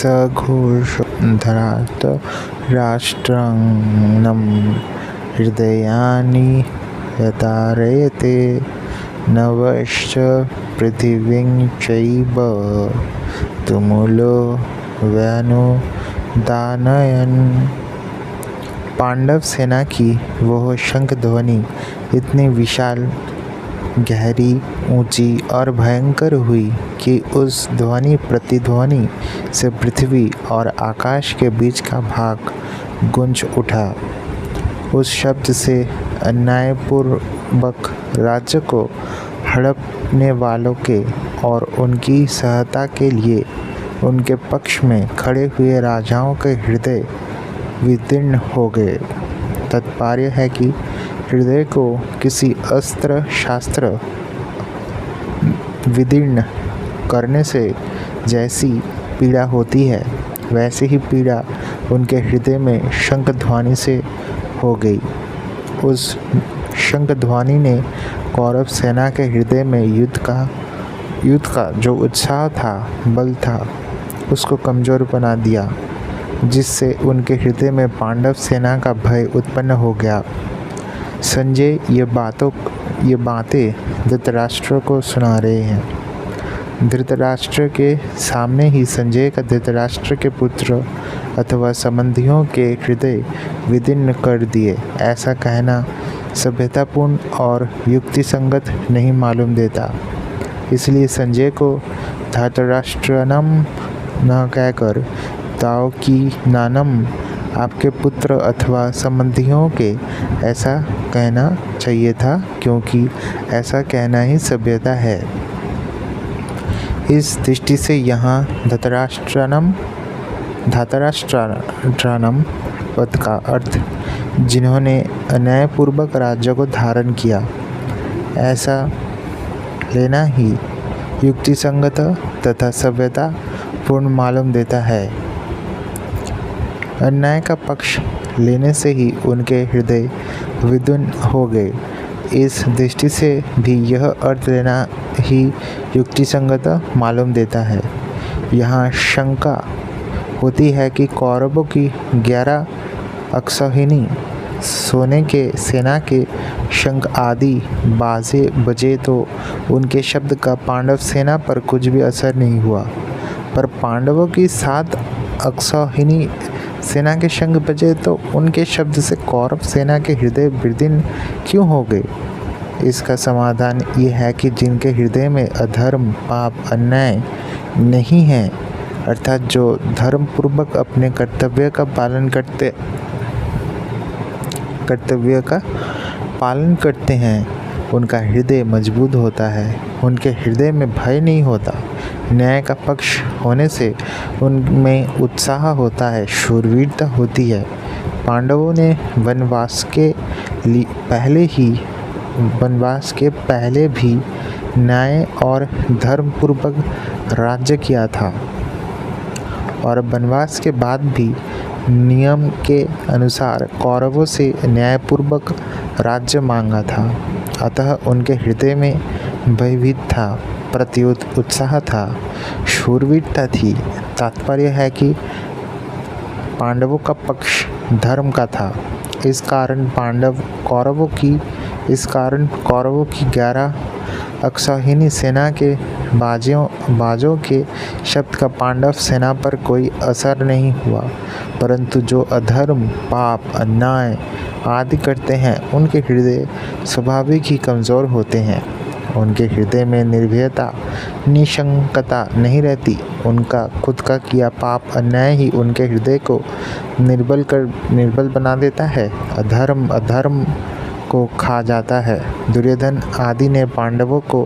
सघोष धरात राष्ट्रांगणं हृदयानि यतारयते नवश्च पृथिवीं चैव तुमुलो व्यनुदानयन्। पांडव सेना की वह शंख ध्वनि इतनी विशाल, गहरी, ऊंची और भयंकर हुई कि उस ध्वनि प्रतिध्वनि से पृथ्वी और आकाश के बीच का भाग गूंज उठा। उस शब्द से अन्यायपूर्वक राज्य को हड़पने वालों के और उनकी सहायता के लिए उनके पक्ष में खड़े हुए राजाओं के हृदय विदीर्ण हो गए। तात्पर्य है कि हृदय को किसी अस्त्र शास्त्र विदीर्ण करने से जैसी पीड़ा होती है, वैसी ही पीड़ा उनके हृदय में शंख ध्वनि से हो गई। उस शंख ध्वनि ने कौरव सेना के हृदय में युद्ध का जो उत्साह था, बल था, उसको कमजोर बना दिया, जिससे उनके हृदय में पांडव सेना का भय उत्पन्न हो गया। संजय ये बातें धृतराष्ट्र को सुना रहे हैं। धृतराष्ट्र के सामने ही संजय का धृतराष्ट्र के पुत्र अथवा संबंधियों के हृदय विदीर्ण कर दिए, ऐसा कहना सभ्यतापूर्ण और युक्तिसंगत नहीं मालूम देता। इसलिए संजय को धृतराष्ट्रनम न कहकर ताओ की नानम, आपके पुत्र अथवा संबंधियों के, ऐसा कहना चाहिए था, क्योंकि ऐसा कहना ही सभ्यता है। इस दृष्टि से यहाँ धृतराष्ट्रनम पद का अर्थ जिन्होंने अन्यायपूर्वक राज्य को धारण किया, ऐसा लेना ही युक्तिसंगत तथा सभ्यता पूर्ण मालूम देता है। अन्याय का पक्ष लेने से ही उनके हृदय विदीर्ण हो गए। इस दृष्टि से भी यह अर्थ लेना ही युक्तिसंगत मालूम देता है। यहाँ शंका होती है कि कौरवों की 11 अक्षौहिणी सोने के सेना के शंख आदि बाजे बजे तो उनके शब्द का पांडव सेना पर कुछ भी असर नहीं हुआ, पर पांडवों की 7 अक्षौहिणी सेना के शंख बजे तो उनके शब्द से कौरव सेना के हृदय विदीर्ण क्यों हो गए। इसका समाधान ये है कि जिनके हृदय में अधर्म, पाप, अन्याय नहीं है, अर्थात जो धर्मपूर्वक अपने कर्तव्य का पालन करते हैं, उनका हृदय मजबूत होता है। उनके हृदय में भय नहीं होता। न्याय का पक्ष होने से उनमें उत्साह होता है, शूरवीरता होती है। पांडवों ने वनवास के पहले भी न्याय और धर्मपूर्वक राज्य किया था, और वनवास के बाद भी नियम के अनुसार कौरवों से न्यायपूर्वक राज्य मांगा था। अतः उनके हृदय में भयभीत था, प्रत्युत उत्साह था, शूरवीरता थी। तात्पर्य है कि पांडवों का पक्ष धर्म का था। इस कारण कौरवों की 11 अक्षौहिणी सेना के बाजों के शब्द का पांडव सेना पर कोई असर नहीं हुआ, परंतु जो अधर्म, पाप, अन्याय आदि करते हैं, उनके हृदय स्वाभाविक ही कमज़ोर होते हैं। उनके हृदय में निर्भयता, निशंकता नहीं रहती। उनका खुद का किया पाप, अन्याय ही उनके हृदय को निर्बल बना देता है, अधर्म को खा जाता है। दुर्योधन आदि ने पांडवों को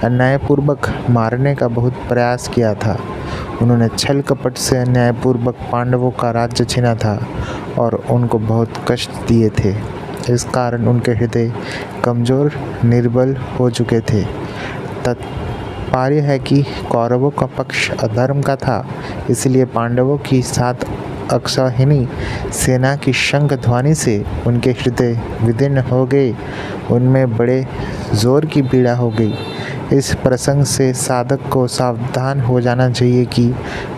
अन्यायपूर्वक मारने का बहुत प्रयास किया था। उन्होंने छल कपट से अन्यायपूर्वक पांडवों का राज्य छीना था और उनको बहुत कष्ट दिए थे। इस कारण उनके हृदय कमज़ोर, निर्बल हो चुके थे। तात्पर्य है कि कौरवों का पक्ष अधर्म का था, इसलिए पांडवों की 7 अक्षौहिणी सेना की शंख ध्वनि से उनके हृदय विदीर्ण हो गए। उनमें बड़े जोर की पीड़ा हो गई। इस प्रसंग से साधक को सावधान हो जाना चाहिए कि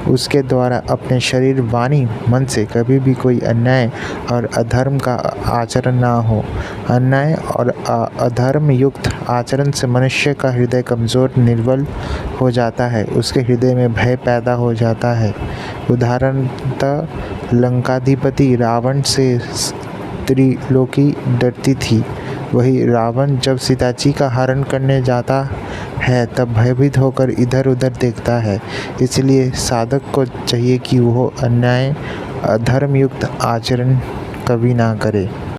उसके द्वारा अपने शरीर, वाणी, मन से कभी भी कोई अन्याय और अधर्म का आचरण ना हो। अन्याय और अधर्म युक्त आचरण से मनुष्य का हृदय कमज़ोर, निर्बल हो जाता है। उसके हृदय में भय पैदा हो जाता है। उदाहरणतः लंकाधिपति रावण से त्रिलोकी डरती थी। वही रावण जब सीता जी का हरण करने जाता है तब भयभीत होकर इधर उधर देखता है। इसलिए साधक को चाहिए कि वह अन्याय, अधर्मयुक्त आचरण कभी ना करे।